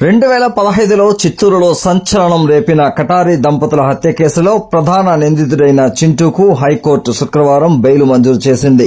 2015లో చిత్తూరులో సంచలనం రేపిన కటారి దంపతుల హత్య కేసులో ప్రధాన నిందితుడైన చింటూకు హైకోర్టు శుక్రవారం బెయిల్ మంజూరు చేసింది.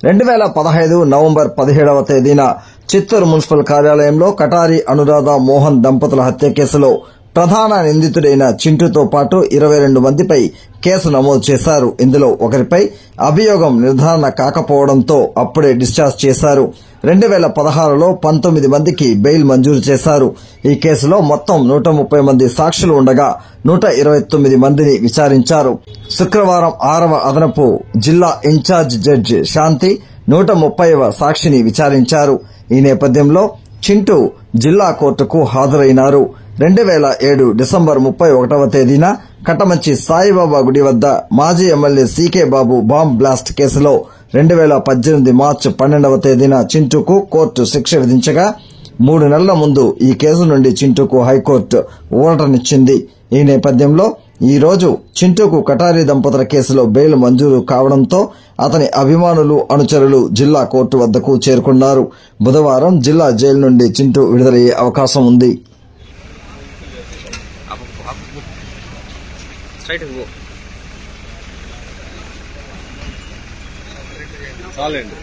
2015 నవంబర్ 17వ తేదీన చిత్తూరు మున్సిపల్ కార్యాలయంలో కటారి అనురాధ మోహన్ దంపతుల హత్య కేసులో ప్రధాన నిందితుడైన చింటూతో పాటు 22 మందిపై కేసు నమోదు చేశారు. ఇందులో ఒకరిపై అభియోగం నిర్ధారణ కాకపోవడంతో అప్పుడే డిశ్చార్జ్ చేశారు. 2016లో 19 మందికి బెయిల్ మంజూరు చేశారు. ఈ కేసులో మొత్తం 130 మంది సాక్షులు ఉండగా 129 మందిని విచారించారు. శుక్రవారం 6వ అదనపు జిల్లా ఇన్ఛార్జ్ జడ్జి శాంతి 130వ సాక్షిని విచారించారు. ఈ నేపథ్యంలో చింటూ జిల్లా కోర్టుకు హాజరైనారు. 2007 డిసెంబర్ 31వ తేదీన కటమంచి సాయిబాబా గుడి వద్ద మాజీ ఎమ్మెల్యే సీకే బాబు బాంబ్ బ్లాస్ట్ కేసులో 2018 మార్చి 12వ తేదీన చింటూకు కోర్టు శిక్ష విధించగా 3 నెలల ముందు ఈ కేసు నుండి చింటూకు హైకోర్టు ఊరటనిచ్చింది. ఈ నేపథ్యంలో ఈ రోజు చింటూకు కటారి దంపతుల కేసులో బెయిల్ మంజూరు కావడంతో అతని అభిమానులు అనుచరులు జిల్లా కోర్టు వద్దకు చేరుకున్నారు. బుధవారం జిల్లా జైలు నుండి చింటూ విడుదలయ్యే అవకాశం ఉంది. చాలండి.